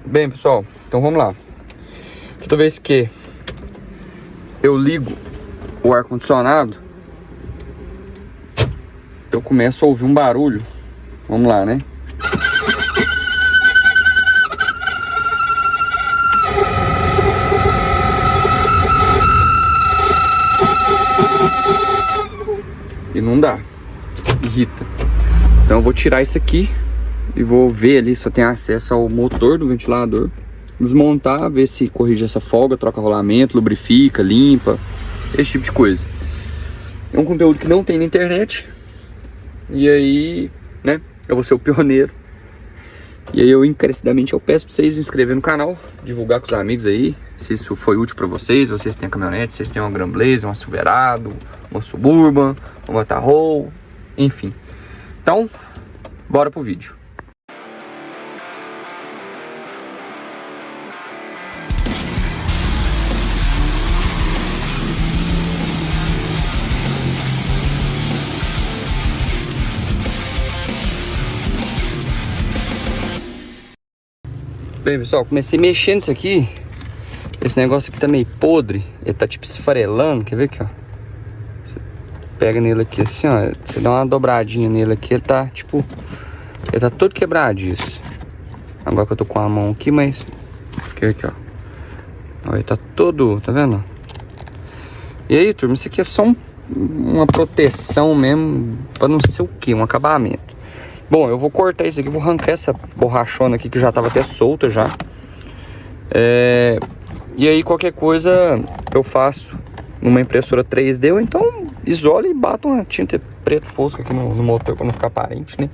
Bem, pessoal, então vamos lá. Toda vez que eu ligo o ar-condicionado, eu começo a ouvir um barulho. Vamos lá, né? E não dá. Irrita. Então eu vou tirar isso aqui e vou ver ali se eu tenho acesso ao motor do ventilador. Desmontar, ver se corrige essa folga, troca rolamento, lubrifica, limpa, esse tipo de coisa. É um conteúdo que não tem na internet. E aí, né, eu vou ser o pioneiro. E aí eu encarecidamente peço pra vocês se inscreverem no canal, divulgar com os amigos aí, se isso foi útil pra vocês. Vocês têm caminhonete, vocês têm uma Grand Blazer, uma Silverado, uma Suburban, uma Tahoe, enfim. Então, bora pro vídeo. Bem, pessoal, comecei mexendo nisso aqui. Esse negócio aqui tá meio podre. Ele tá tipo esfarelando, quer ver aqui, ó. Você pega nele aqui assim, ó. Você dá uma dobradinha nele aqui, ele tá tipo... Ele tá todo quebradiço. Agora que eu tô com a mão aqui, mas... Aqui, ó. Ó, ele tá todo... Tá vendo? E aí, turma, isso aqui é só uma proteção mesmo. Pra não ser o que, um acabamento. Bom, eu vou cortar isso aqui, vou arrancar essa borrachona aqui que já tava até solta já. E aí qualquer coisa eu faço numa impressora 3D ou então isolo e bato uma tinta preto fosca aqui no motor pra não ficar aparente, né?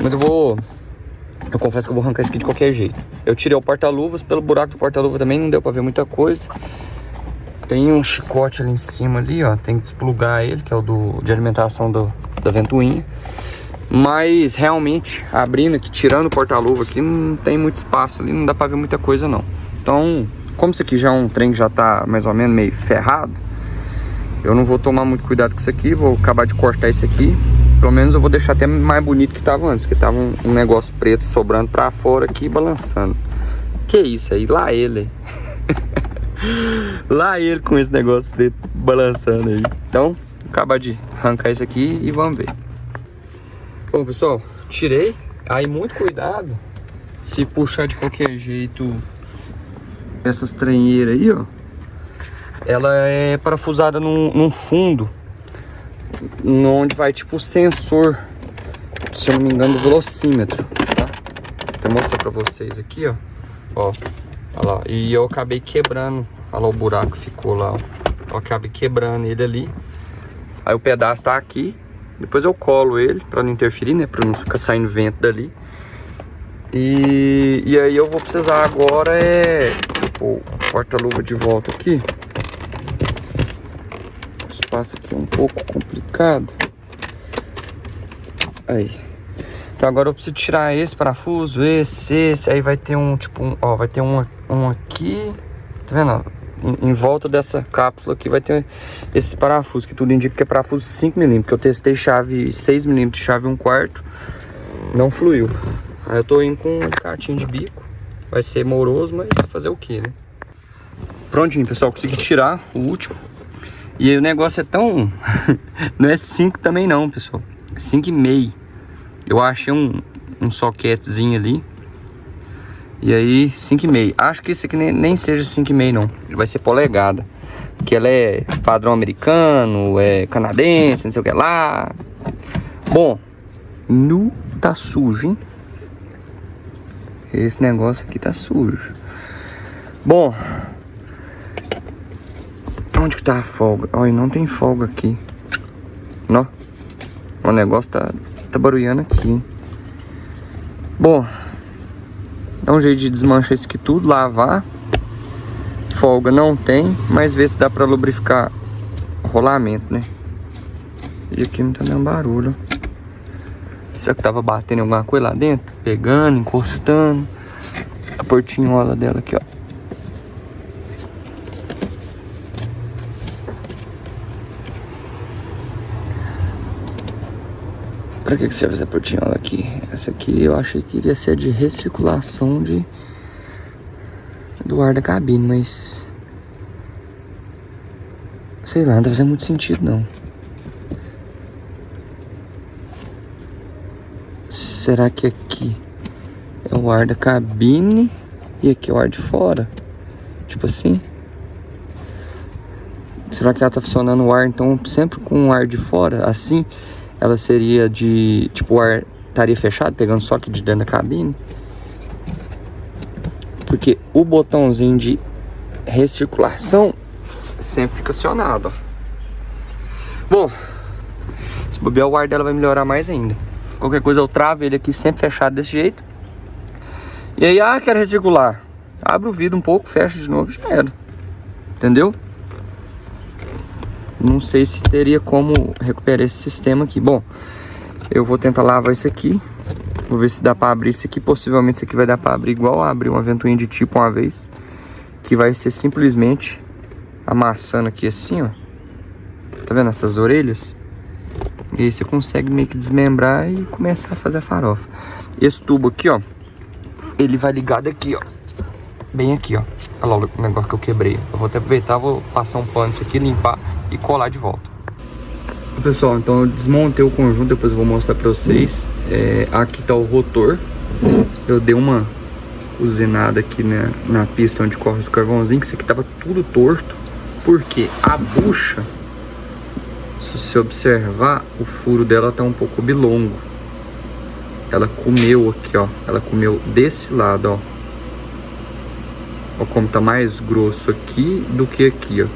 Mas eu confesso que eu vou arrancar isso aqui de qualquer jeito. Eu tirei o porta-luvas, pelo buraco do porta-luva também não deu pra ver muita coisa. Tem um chicote ali em cima ali, ó, tem que desplugar ele, que é o de alimentação da ventoinha. Mas realmente, abrindo aqui, tirando o porta-luva aqui, não tem muito espaço ali, não dá pra ver muita coisa não. Então, como isso aqui já é um trem que já tá mais ou menos meio ferrado, eu não vou tomar muito cuidado com isso aqui, vou acabar de cortar isso aqui. Pelo menos eu vou deixar até mais bonito que tava antes, que tava um negócio preto sobrando pra fora aqui, balançando. Que isso aí? Lá ele. Lá ele com esse negócio preto balançando aí. Então, vou acabar de arrancar isso aqui e vamos ver. Bom, pessoal, tirei. Aí muito cuidado se puxar de qualquer jeito essas tranheiras aí, ó. Ela é parafusada num fundo onde vai tipo o sensor, se eu não me engano, do velocímetro, tá? Vou até mostrar pra vocês aqui, ó. Ó lá. E eu acabei quebrando. Olha lá o buraco que ficou lá, ó. Eu acabei quebrando ele ali. Aí o pedaço tá aqui. Depois eu colo ele pra não interferir, né? Pra não ficar saindo vento dali. E aí eu vou precisar agora tipo, o porta-luva de volta aqui. O espaço aqui é um pouco complicado. Aí. Então agora eu preciso tirar esse parafuso, esse. Aí vai ter ó, vai ter um aqui. Tá vendo, ó? Em volta dessa cápsula aqui vai ter esses parafusos, que tudo indica que é parafuso 5mm, que eu testei chave 6mm, chave 1/4, não fluiu. Aí eu tô indo com um alicatinho de bico, vai ser moroso, mas fazer o que, né? Prontinho, pessoal, consegui tirar o último. E aí o negócio é tão... não é 5 também não, pessoal, é 5,5. Eu achei um soquetezinho ali. E aí, 5,5. Acho que esse aqui nem seja 5,5 não. Ele vai ser polegada. Porque ela é padrão americano, é canadense, não sei o que lá. Bom, tá sujo, hein? Esse negócio aqui tá sujo. Bom, onde que tá a folga? Olha, não tem folga aqui. Não. O negócio tá barulhando aqui, hein? Bom, dá um jeito de desmanchar isso aqui tudo, lavar. Folga não tem, mas ver se dá pra lubrificar o rolamento, né? E aqui não tá dando barulho. Será que tava batendo alguma coisa lá dentro? Pegando, encostando. A portinhola dela aqui, ó. Pra que serve essa portinhola aqui? Essa aqui eu achei que iria ser de recirculação de do ar da cabine, mas... sei lá, não deve fazer muito sentido, não. Será que aqui é o ar da cabine e aqui é o ar de fora? Tipo assim? Será que ela tá funcionando o ar, então, sempre com o ar de fora? Assim, ela seria de... tipo, o ar estaria fechado, pegando só aqui de dentro da cabine? Porque o botãozinho de recirculação sempre fica acionado, ó. Bom, se bobear, o ar dela vai melhorar mais ainda. Qualquer coisa eu travo ele aqui sempre fechado desse jeito. E aí, quero recircular. Abre o vidro um pouco, fecha de novo e já era. Entendeu? Não sei se teria como recuperar esse sistema aqui. Bom, eu vou tentar lavar isso aqui. Vou ver se dá pra abrir isso aqui. Possivelmente isso aqui vai dar pra abrir igual abrir uma ventoinha de tipo uma vez. Que vai ser simplesmente amassando aqui assim, ó. Tá vendo essas orelhas? E aí você consegue meio que desmembrar e começar a fazer a farofa. Esse tubo aqui, ó, ele vai ligado aqui, ó. Bem aqui, ó. Olha lá o negócio que eu quebrei. Eu vou até aproveitar, vou passar um pano nisso aqui, limpar e colar de volta. Pessoal, então eu desmontei o conjunto, depois eu vou mostrar pra vocês. Aqui tá o rotor. Eu dei uma usinada aqui na pista onde corre os carvãozinhos, que isso aqui tava tudo torto. Porque a bucha, se você observar, o furo dela tá um pouco oblongo. Ela comeu aqui, ó. Ela comeu desse lado, ó. Ó como tá mais grosso aqui do que aqui, ó.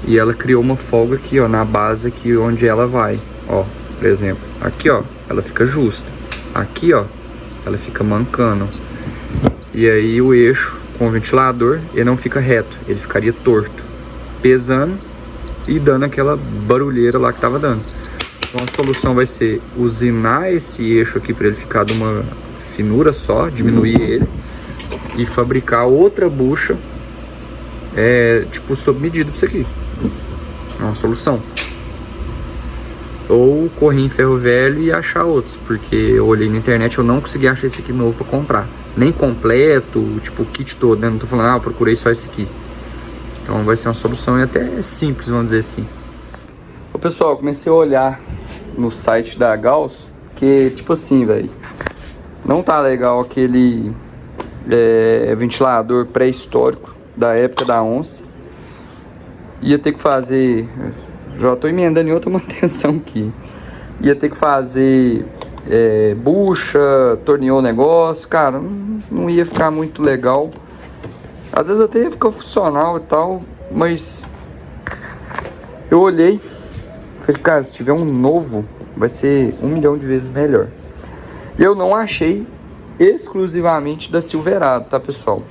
E ela criou uma folga aqui, ó, na base aqui onde ela vai. Ó, por exemplo, aqui, ó, ela fica justa. Aqui, ó, ela fica mancando. E aí o eixo com o ventilador, ele não fica reto, ele ficaria torto, pesando e dando aquela barulheira lá que tava dando. Então a solução vai ser usinar esse eixo aqui para ele ficar de uma finura só, diminuir ele e fabricar outra bucha, tipo sob medida pra isso aqui. É uma solução. Ou correr em ferro velho e achar outros, porque eu olhei na internet, eu não consegui achar esse aqui novo para comprar, nem completo, tipo o kit todo, né? Não tô falando, eu procurei só esse aqui. Então vai ser uma solução até simples, vamos dizer assim. Ô pessoal, eu comecei a olhar no site da Gauss, que tipo assim, velho, não tá legal aquele ventilador pré-histórico da época da onça. Ia ter que fazer, já tô emendando em outra manutenção aqui, ia ter que fazer bucha, torneou o negócio, cara, não ia ficar muito legal. Às vezes até ia ficar funcional e tal, mas eu olhei, falei, cara, se tiver um novo, vai ser 1 milhão de vezes melhor. E eu não achei exclusivamente da Silverado, tá, pessoal?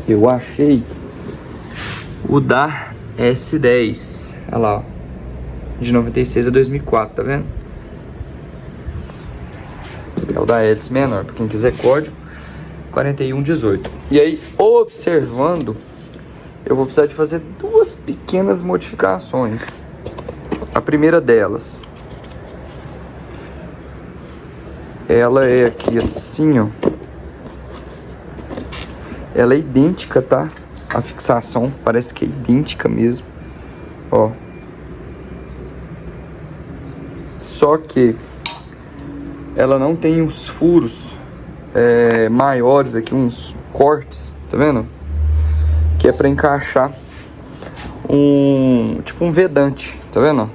Eu achei o da S10, olha lá, ó, de 96 a 2004, tá vendo? É o da hélice menor, pra quem quiser código, 4118. E aí, observando, eu vou precisar de fazer 2 pequenas modificações. A primeira delas, ela é aqui assim, ó. Ela é idêntica, tá? A fixação parece que é idêntica mesmo, ó. Só que ela não tem os furos maiores aqui, uns cortes, tá vendo? Que é para encaixar tipo um vedante, tá vendo?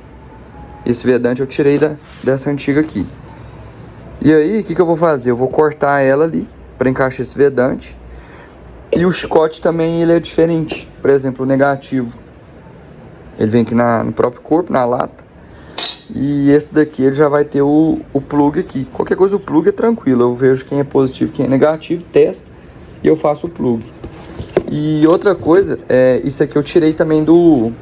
Esse vedante eu tirei dessa antiga aqui. E aí, o que eu vou fazer? Eu vou cortar ela ali para encaixar esse vedante. E o chicote também, ele é diferente. Por exemplo, o negativo, ele vem aqui no próprio corpo, na lata. E esse daqui, ele já vai ter o plug aqui. Qualquer coisa, o plug é tranquilo. Eu vejo quem é positivo, quem é negativo, testo e eu faço o plug. E outra coisa, isso aqui eu tirei também do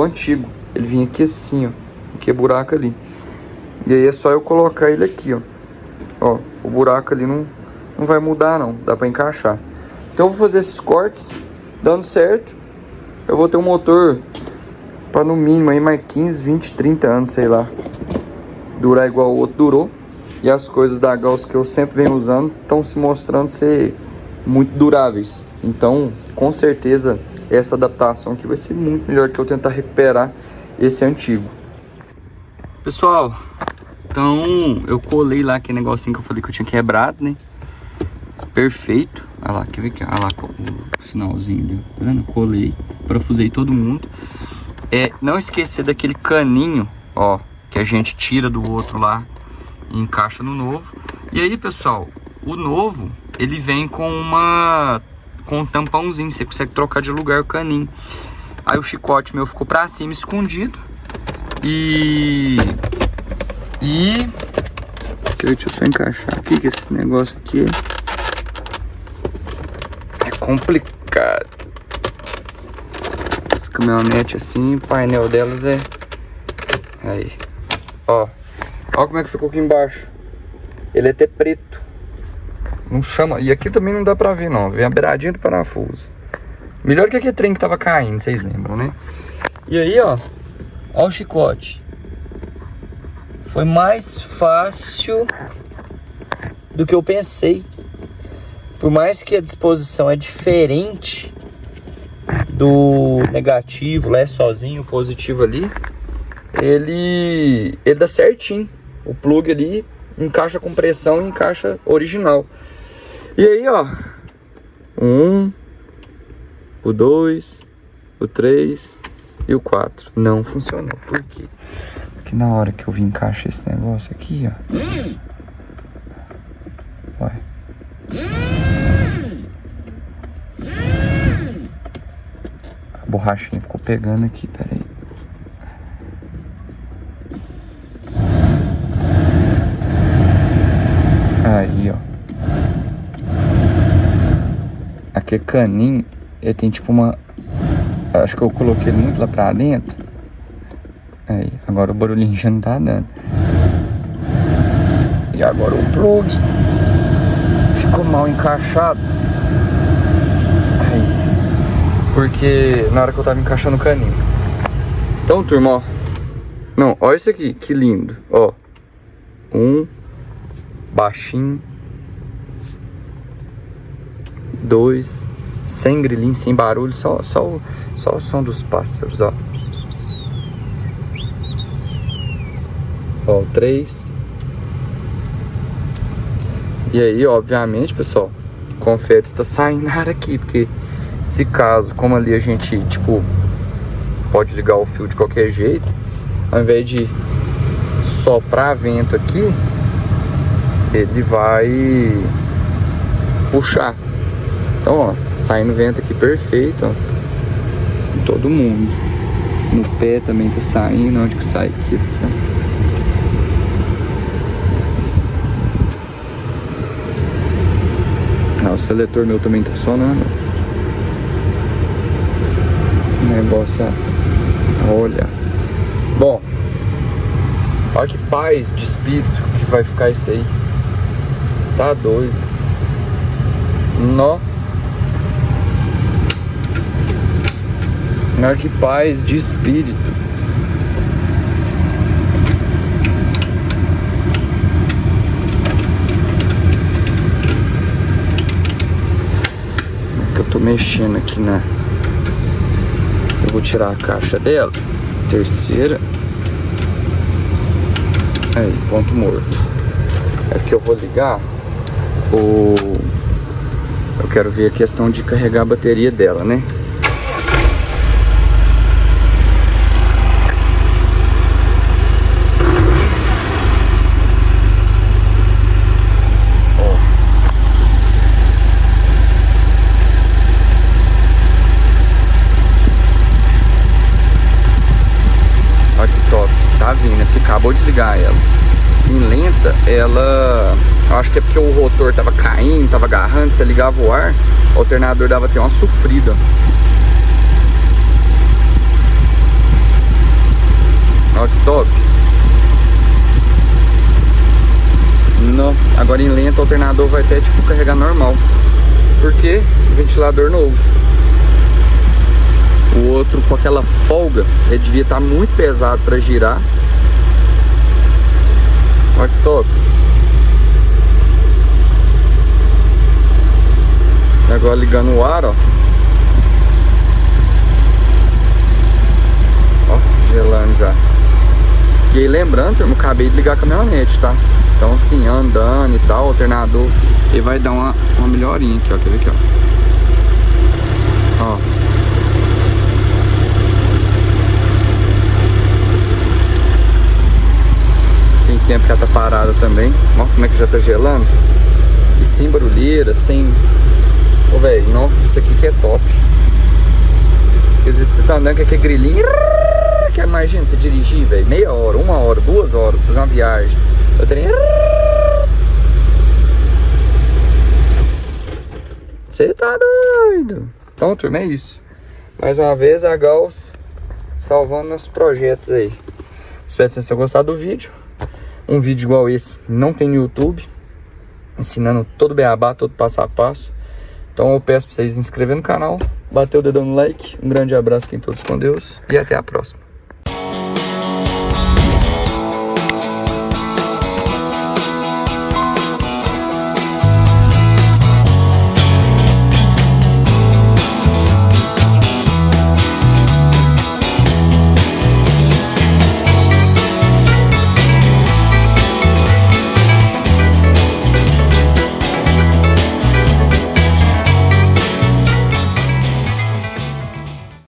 antigo. Ele vinha aqui assim, ó. Aqui é buraco ali. E aí é só eu colocar ele aqui, ó. Ó, o buraco ali não vai mudar não, dá pra encaixar. Então eu vou fazer esses cortes, dando certo, eu vou ter um motor para no mínimo aí mais 15, 20, 30 anos, sei lá. Durar igual o outro durou. e as coisas da Gauss que eu sempre venho usando estão se mostrando ser muito duráveis. Então, com certeza, essa adaptação aqui vai ser muito melhor que eu tentar recuperar esse antigo. Pessoal, então eu colei lá aquele negocinho que eu falei que eu tinha quebrado, né? Perfeito. Olha lá, quer ver que? Olha lá o sinalzinho ali, tá vendo? Colei, parafusei todo mundo. Não esquecer daquele caninho, ó, que a gente tira do outro lá e encaixa no novo. E aí, pessoal, o novo, ele vem com um tampãozinho, você consegue trocar de lugar o caninho. Aí o chicote meu ficou pra cima, escondido. Deixa eu só encaixar aqui, que esse negócio aqui é complicado. Essa caminhonete assim, o painel delas aí, ó como é que ficou aqui embaixo. Ele é até preto, não chama. E aqui também não dá pra ver não, vem a beiradinha do parafuso. Melhor que aquele trem que tava caindo, vocês lembram, né? E aí, ó o chicote. Foi mais fácil do que eu pensei. Por mais que a disposição é diferente do negativo, lá é sozinho, o positivo ali, ele dá certinho. O plug ali encaixa com pressão e encaixa original. E aí, ó, o 2, o 3 e o 4 não funcionou. Por quê? Porque na hora que eu vim encaixar esse negócio aqui, ó, vai. A borrachinha ficou pegando aqui, peraí. Aí, ó. Aquele caninho, ele tem tipo uma... Acho que eu coloquei ele muito lá pra dentro. Aí, agora o barulhinho já não tá dando. E agora o plug ficou mal encaixado. Aí, porque na hora que eu tava encaixando o caninho. Então, turma, ó. Não, olha isso aqui, que lindo. Ó. Baixinho. 2. Sem grilinho, sem barulho. Só o som dos pássaros, ó. Ó, 3. E aí, obviamente, pessoal, confere se tá saindo ar aqui, porque se caso, como ali a gente, tipo, pode ligar o fio de qualquer jeito, ao invés de soprar vento aqui, ele vai puxar. Então, ó, tá saindo vento aqui perfeito, ó, em todo mundo. No pé também tá saindo, onde que sai aqui, assim, ó. O seletor meu também tá funcionando. O negócio, olha. Bom, olha que paz de espírito que vai ficar isso aí. Tá doido. Nó. Olha que paz de espírito. Tô mexendo aqui na... Eu vou tirar a caixa dela. Terceira. Aí, ponto morto. É que eu vou ligar eu quero ver a questão de carregar a bateria dela, né? Acabou de ligar ela. Em lenta, ela... Eu acho que é porque o rotor tava caindo, tava agarrando. Se ligava o ar, o alternador dava até uma sofrida. Olha que top. Não. Agora em lenta o alternador vai até tipo carregar normal. Porque ventilador novo. O outro com aquela folga, ele devia estar muito pesado para girar. Olha que top. Agora ligando o ar, ó. Ó, gelando já. E aí lembrando, eu acabei de ligar a caminhonete, tá? Então assim, andando e tal, alternador, ele vai dar uma melhorinha aqui, ó. Quer ver aqui, ó. Ó. Tem tempo que ela tá parada também. Ó como é que já tá gelando. E sem barulheira, sem... Ô, velho, não, isso aqui que é top. Porque às vezes você tá andando com aquele grilinho. Que imagina você dirigir, velho, meia hora, 1 hora, 2 horas, fazer uma viagem. Eu tenho... Você tá doido. Então, turma, é isso. Mais uma vez, a Gauss salvando nossos projetos aí. Espero que vocês tenham gostado do vídeo. Um vídeo igual esse não tem no YouTube, ensinando todo o beabá, todo passo a passo. Então eu peço para vocês se inscreverem no canal, bater o dedão no like. Um grande abraço, quem todos com Deus, e até a próxima.